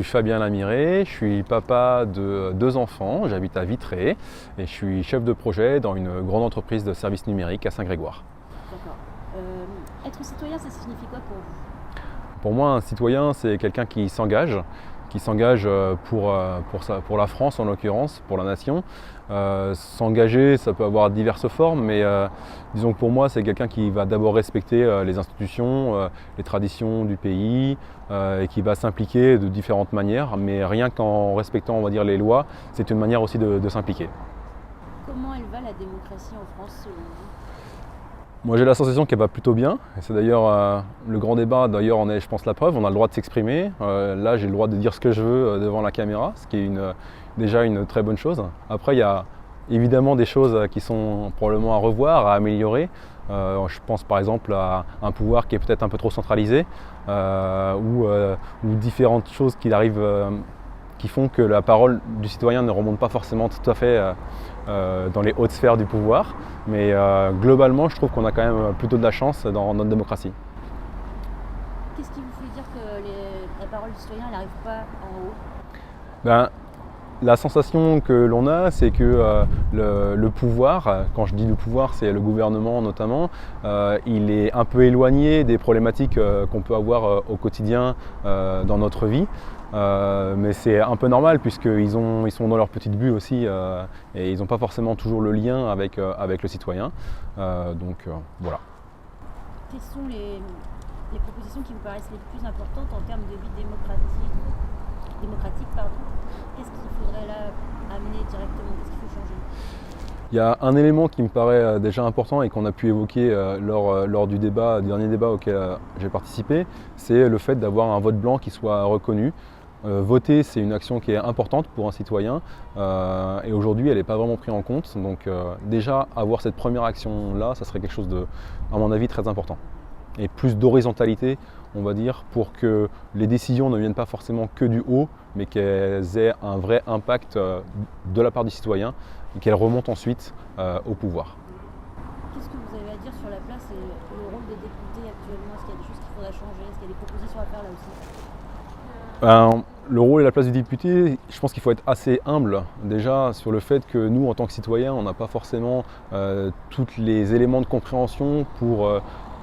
Fabien Lamiré, je suis papa de 2 enfants, j'habite à Vitré et je suis chef de projet dans une grande entreprise de services numériques à Saint-Grégoire. D'accord. Être citoyen, ça signifie quoi pour vous? Pour moi, un citoyen, c'est quelqu'un qui s'engage pour la France en l'occurrence, pour la nation. S'engager, ça peut avoir diverses formes, mais disons que pour moi, c'est quelqu'un qui va d'abord respecter les institutions, les traditions du pays, et qui va s'impliquer de différentes manières, mais rien qu'en respectant, on va dire, les lois, c'est une manière aussi de s'impliquer. Comment elle va la démocratie en France selon vous? Moi j'ai la sensation qu'elle va plutôt bien, et c'est d'ailleurs le grand débat, d'ailleurs on est je pense la preuve, on a le droit de s'exprimer, là j'ai le droit de dire ce que je veux devant la caméra, ce qui est déjà une très bonne chose. Après il y a évidemment des choses qui sont probablement à revoir, à améliorer. Je pense par exemple à un pouvoir qui est peut-être un peu trop centralisé, ou différentes choses qui font que la parole du citoyen ne remonte pas forcément tout à fait dans les hautes sphères du pouvoir. Mais globalement, je trouve qu'on a quand même plutôt de la chance dans notre démocratie. Qu'est-ce qui vous fait dire que la parole du citoyen n'arrive pas en haut? Ben, la sensation que l'on a, c'est que le pouvoir, quand je dis le pouvoir, c'est le gouvernement notamment, il est un peu éloigné des problématiques qu'on peut avoir au quotidien dans notre vie. Mais c'est un peu normal puisqu'ils sont dans leur petite bulle aussi et ils n'ont pas forcément toujours le lien avec le citoyen. Voilà. Quelles sont les propositions qui vous paraissent les plus importantes en termes de vie démocratique, pardon. Qu'est-ce qu'il faudrait là amener directement? Qu'est-ce qu'il faut changer? Il y a un élément qui me paraît déjà important et qu'on a pu évoquer lors du dernier débat auquel j'ai participé, c'est le fait d'avoir un vote blanc qui soit reconnu. Voter, c'est une action qui est importante pour un citoyen et aujourd'hui, elle n'est pas vraiment prise en compte. Donc déjà, avoir cette première action-là, ça serait quelque chose de, à mon avis, très important. Et plus d'horizontalité, on va dire, pour que les décisions ne viennent pas forcément que du haut, mais qu'elles aient un vrai impact de la part du citoyen et qu'elles remontent ensuite au pouvoir. Qu'est-ce que vous avez à dire sur la place et le rôle des députés actuellement? Est-ce qu'il y a des choses qu'il faudra changer? Est-ce qu'il y a des propositions à faire là aussi? Le rôle et la place du député, je pense qu'il faut être assez humble déjà sur le fait que nous, en tant que citoyens, on n'a pas forcément tous les éléments de compréhension pour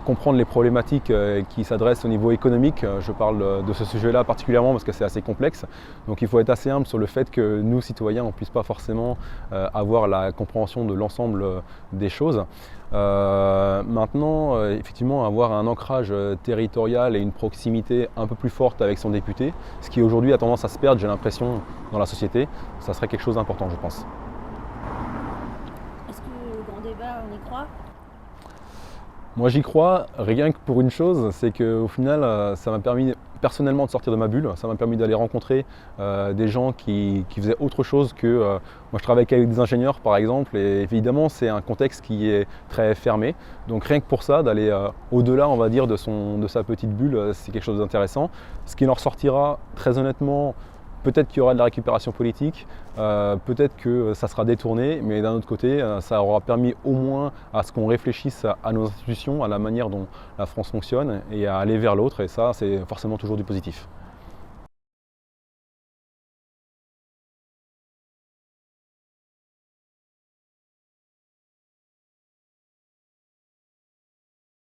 comprendre les problématiques qui s'adressent au niveau économique. Je parle de ce sujet-là particulièrement parce que c'est assez complexe. Donc il faut être assez humble sur le fait que nous, citoyens, on ne puisse pas forcément avoir la compréhension de l'ensemble des choses. Maintenant, effectivement, avoir un ancrage territorial et une proximité un peu plus forte avec son député, ce qui aujourd'hui a tendance à se perdre, j'ai l'impression, dans la société, ça serait quelque chose d'important, je pense. Est-ce que le grand débat, on y croit? Moi j'y crois, rien que pour une chose, c'est qu'au final ça m'a permis personnellement de sortir de ma bulle, ça m'a permis d'aller rencontrer des gens qui faisaient autre chose que... moi je travaille avec des ingénieurs par exemple et évidemment c'est un contexte qui est très fermé. Donc rien que pour ça, d'aller au-delà on va dire de sa petite bulle, c'est quelque chose d'intéressant. Ce qui en ressortira très honnêtement, peut-être qu'il y aura de la récupération politique, peut-être que ça sera détourné, mais d'un autre côté, ça aura permis au moins à ce qu'on réfléchisse à nos institutions, à la manière dont la France fonctionne et à aller vers l'autre, et ça, c'est forcément toujours du positif.